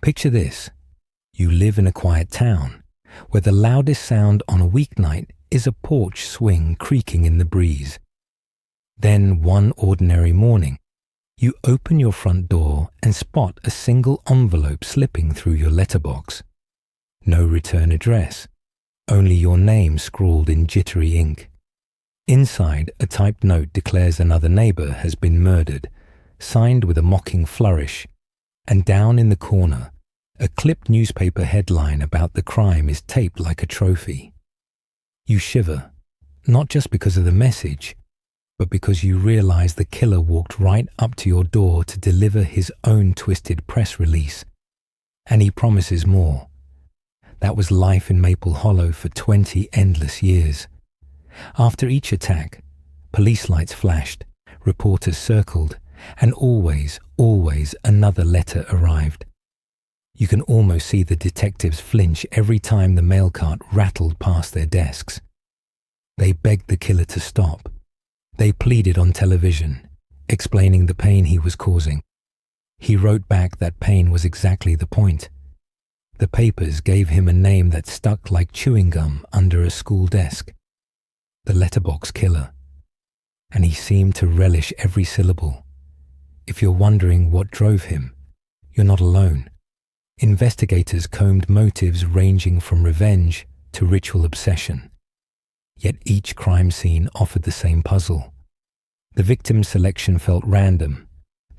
Picture this. You live in a quiet town where the loudest sound on a weeknight is a porch swing creaking in the breeze. Then one ordinary morning, you open your front door and spot a single envelope slipping through your letterbox. No return address, only your name scrawled in jittery ink. Inside, a typed note declares another neighbor has been murdered, signed with a mocking flourish, and down in the corner, a clipped newspaper headline about the crime is taped like a trophy. You shiver, not just because of the message, but because you realize the killer walked right up to your door to deliver his own twisted press release. And he promises more. That was life in Maple Hollow for 20 endless years. After each attack, police lights flashed, reporters circled, and always another letter arrived. You can almost see the detectives flinch every time the mail cart rattled past their desks. They begged the killer to stop. They pleaded on television, explaining the pain he was causing. He wrote back that pain was exactly the point. The papers gave him a name that stuck like chewing gum under a school desk. The Letterbox Killer. And he seemed to relish every syllable. If you're wondering what drove him, you're not alone. Investigators combed motives ranging from revenge to ritual obsession. Yet each crime scene offered the same puzzle. The victim selection felt random.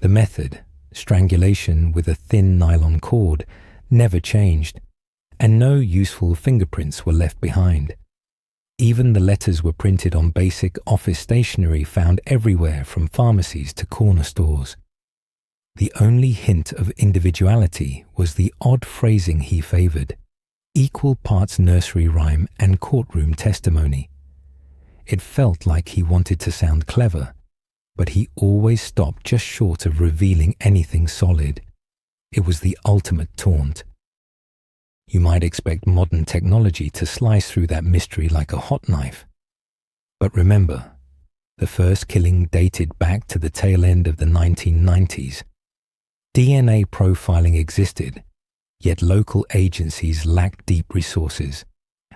The method, strangulation with a thin nylon cord, never changed, and no useful fingerprints were left behind. Even the letters were printed on basic office stationery found everywhere from pharmacies to corner stores. The only hint of individuality was the odd phrasing he favored, equal parts nursery rhyme and courtroom testimony. It felt like he wanted to sound clever, but he always stopped just short of revealing anything solid. It was the ultimate taunt. You might expect modern technology to slice through that mystery like a hot knife. But remember, the first killing dated back to the tail end of the 1990s. DNA profiling existed, yet local agencies lacked deep resources,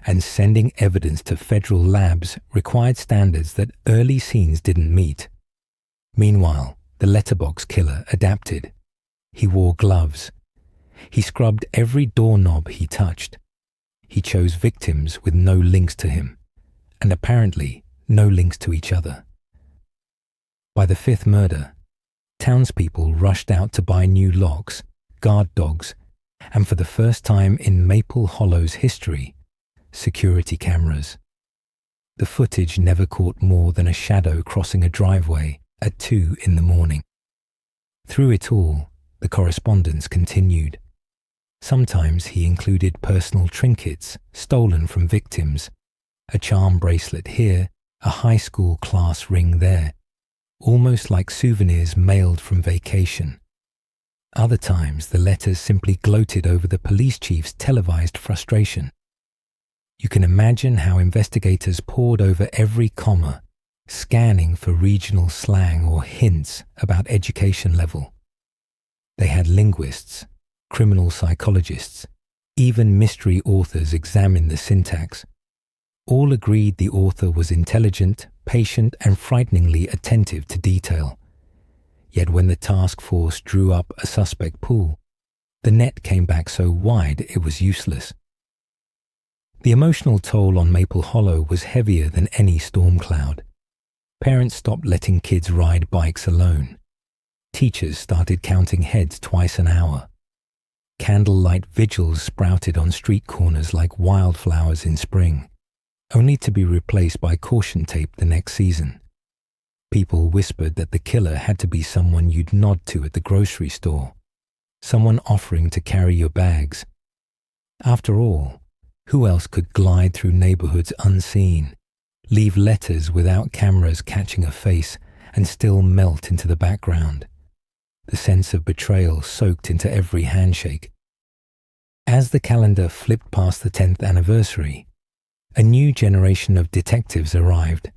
and sending evidence to federal labs required standards that early scenes didn't meet. Meanwhile, the Letterbox Killer adapted. He wore gloves. He scrubbed every doorknob he touched. He chose victims with no links to him, and apparently no links to each other. By the fifth murder, townspeople rushed out to buy new locks, guard dogs, and for the first time in Maple Hollow's history, security cameras. The footage never caught more than a shadow crossing a driveway at 2 in the morning. Through it all, the correspondence continued. Sometimes he included personal trinkets stolen from victims, a charm bracelet here, a high school class ring there, almost like souvenirs mailed from vacation. Other times, the letters simply gloated over the police chief's televised frustration. You can imagine how investigators pored over every comma, scanning for regional slang or hints about education level. They had linguists, criminal psychologists, even mystery authors examined the syntax. All agreed the author was intelligent, patient, and frighteningly attentive to detail. Yet when the task force drew up a suspect pool, the net came back so wide it was useless. The emotional toll on Maple Hollow was heavier than any storm cloud. Parents stopped letting kids ride bikes alone. Teachers started counting heads twice an hour. Candlelight vigils sprouted on street corners like wildflowers in spring, only to be replaced by caution tape the next season. People whispered that the killer had to be someone you'd nod to at the grocery store, someone offering to carry your bags. After all, who else could glide through neighborhoods unseen, leave letters without cameras catching a face, and still melt into the background? The sense of betrayal soaked into every handshake. As the calendar flipped past the 10th anniversary, a new generation of detectives arrived,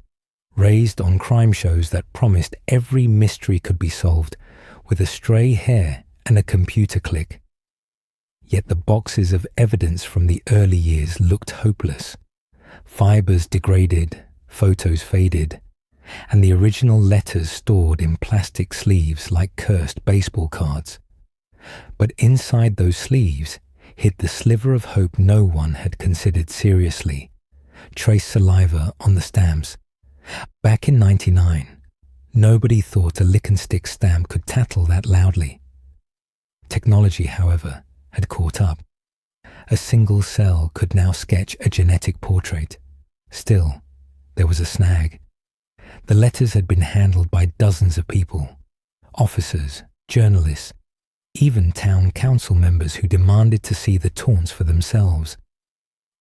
raised on crime shows that promised every mystery could be solved with a stray hair and a computer click. Yet the boxes of evidence from the early years looked hopeless. Fibers degraded, photos faded, and the original letters stored in plastic sleeves like cursed baseball cards. But inside those sleeves hid the sliver of hope no one had considered seriously: trace saliva on the stamps. Back in '99, nobody thought a lick and stick stamp could tattle that loudly. Technology, however, had caught up. A single cell could now sketch a genetic portrait. Still, there was a snag. The letters had been handled by dozens of people: officers, journalists, even town council members who demanded to see the taunts for themselves.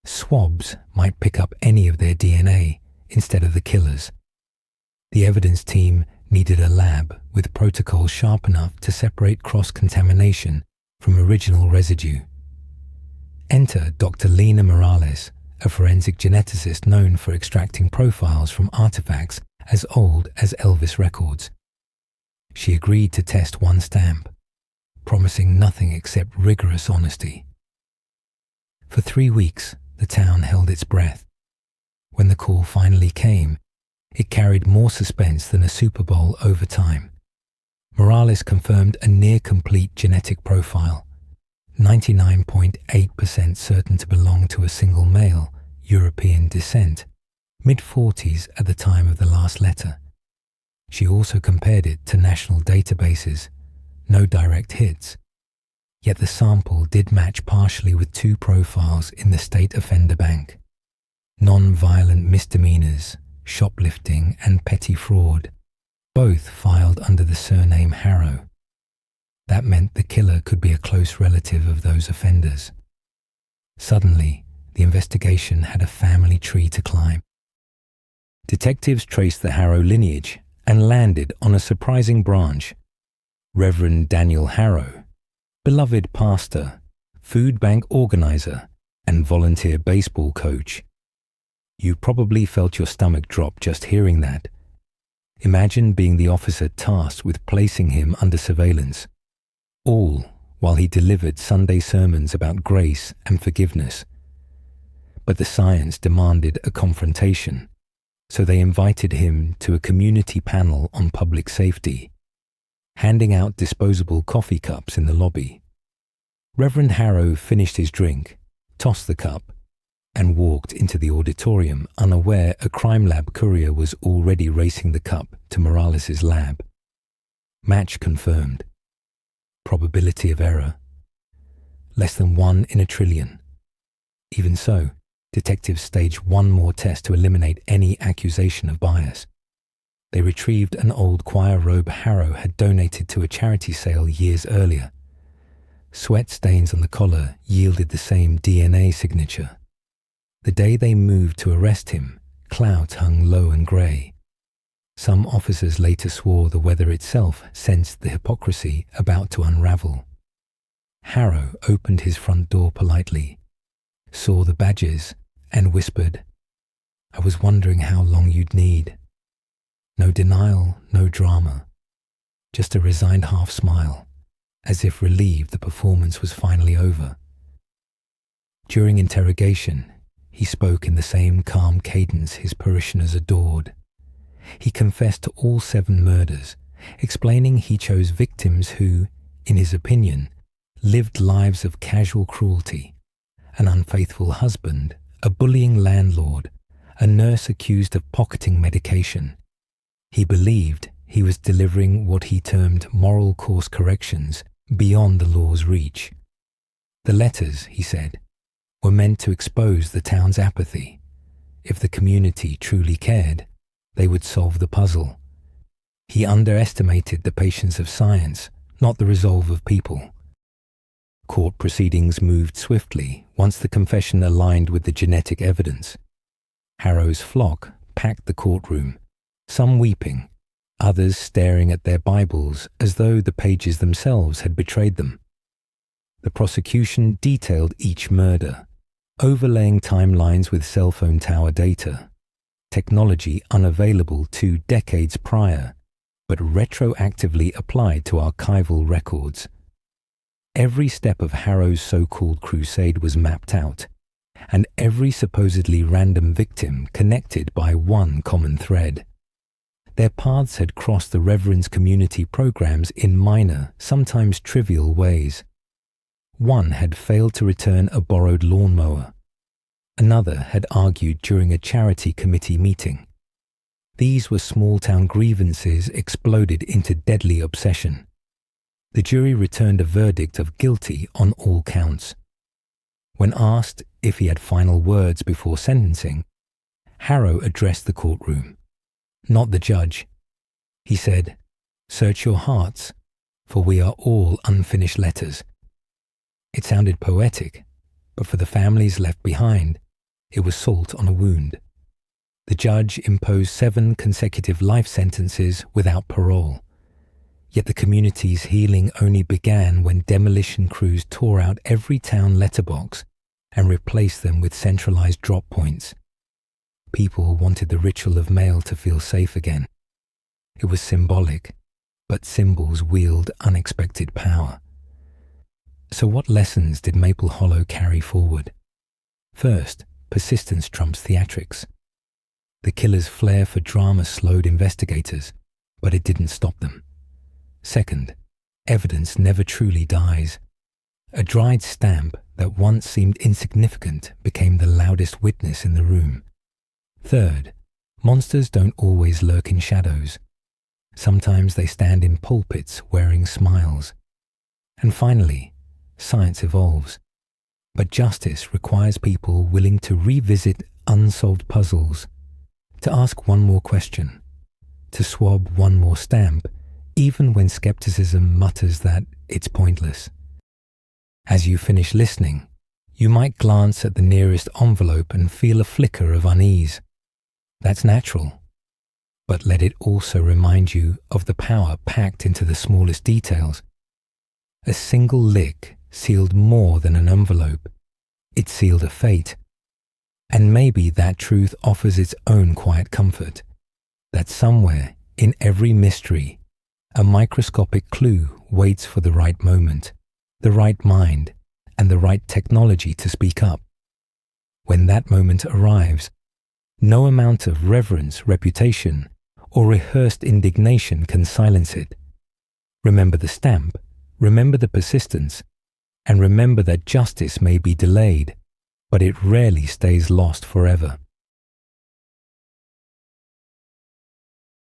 Swabs might pick up any of their DNA instead of the killers. The evidence team needed a lab with protocols sharp enough to separate cross-contamination from original residue. Enter Dr. Lena Morales, a forensic geneticist known for extracting profiles from artifacts as old as Elvis records. She agreed to test one stamp, promising nothing except rigorous honesty. For 3 weeks, the town held its breath. When the call finally came, it carried more suspense than a Super Bowl overtime. Morales confirmed a near-complete genetic profile, 99.8% certain to belong to a single male, European descent, mid-40s at the time of the last letter. She also compared it to national databases. No direct hits. Yet the sample did match partially with 2 profiles in the state offender bank: non-violent misdemeanors, shoplifting and petty fraud, both filed under the surname Harrow. That meant the killer could be a close relative of those offenders. Suddenly, the investigation had a family tree to climb. Detectives traced the Harrow lineage and landed on a surprising branch: Reverend Daniel Harrow, beloved pastor, food bank organizer, and volunteer baseball coach. You probably felt your stomach drop just hearing that. Imagine being the officer tasked with placing him under surveillance, all while he delivered Sunday sermons about grace and forgiveness. But the science demanded a confrontation, so they invited him to a community panel on public safety, handing out disposable coffee cups in the lobby. Reverend Harrow finished his drink, tossed the cup, and walked into the auditorium, unaware a crime lab courier was already racing the cup to Morales' lab. Match confirmed. Probability of error: less than 1 in a trillion. Even so, detectives staged one more test to eliminate any accusation of bias. They retrieved an old choir robe Harrow had donated to a charity sale years earlier. Sweat stains on the collar yielded the same DNA signature. The day they moved to arrest him, clouds hung low and grey. Some officers later swore the weather itself sensed the hypocrisy about to unravel. Harrow opened his front door politely, saw the badges, and whispered, "I was wondering how long you'd need." No denial, no drama, just a resigned half-smile, as if relieved the performance was finally over. During interrogation, he spoke in the same calm cadence his parishioners adored. He confessed to all 7 murders, explaining he chose victims who, in his opinion, lived lives of casual cruelty: an unfaithful husband, a bullying landlord, a nurse accused of pocketing medication. He believed he was delivering what he termed moral course corrections beyond the law's reach. The letters, he said, were meant to expose the town's apathy. If the community truly cared, they would solve the puzzle. He underestimated the patience of science, not the resolve of people. Court proceedings moved swiftly once the confession aligned with the genetic evidence. Harrow's flock packed the courtroom, some weeping, others staring at their Bibles as though the pages themselves had betrayed them. The prosecution detailed each murder, overlaying timelines with cell phone tower data, technology unavailable 2 decades prior, but retroactively applied to archival records. Every step of Harrow's so-called crusade was mapped out, and every supposedly random victim connected by one common thread. Their paths had crossed the Reverend's community programs in minor, sometimes trivial ways. One had failed to return a borrowed lawnmower. Another had argued during a charity committee meeting. These were small-town grievances exploded into deadly obsession. The jury returned a verdict of guilty on all counts. When asked if he had final words before sentencing, Harrow addressed the courtroom, not the judge. He said, "Search your hearts, for we are all unfinished letters." It sounded poetic, but for the families left behind, it was salt on a wound. The judge imposed 7 consecutive life sentences without parole. Yet the community's healing only began when demolition crews tore out every town letterbox and replaced them with centralized drop points. People wanted the ritual of mail to feel safe again. It was symbolic, but symbols wield unexpected power. So what lessons did Maple Hollow carry forward? First, persistence trumps theatrics. The killer's flair for drama slowed investigators, but it didn't stop them. Second, evidence never truly dies. A dried stamp that once seemed insignificant became the loudest witness in the room. Third, monsters don't always lurk in shadows. Sometimes they stand in pulpits wearing smiles. And finally, science evolves. But justice requires people willing to revisit unsolved puzzles, to ask one more question, to swab one more stamp, even when skepticism mutters that it's pointless. As you finish listening, you might glance at the nearest envelope and feel a flicker of unease. That's natural. But let it also remind you of the power packed into the smallest details. A single lick sealed more than an envelope. It sealed a fate. And maybe that truth offers its own quiet comfort, that somewhere in every mystery, a microscopic clue waits for the right moment, the right mind, and the right technology to speak up. When that moment arrives, no amount of reverence, reputation, or rehearsed indignation can silence it. Remember the stamp, remember the persistence, and remember that justice may be delayed, but it rarely stays lost forever.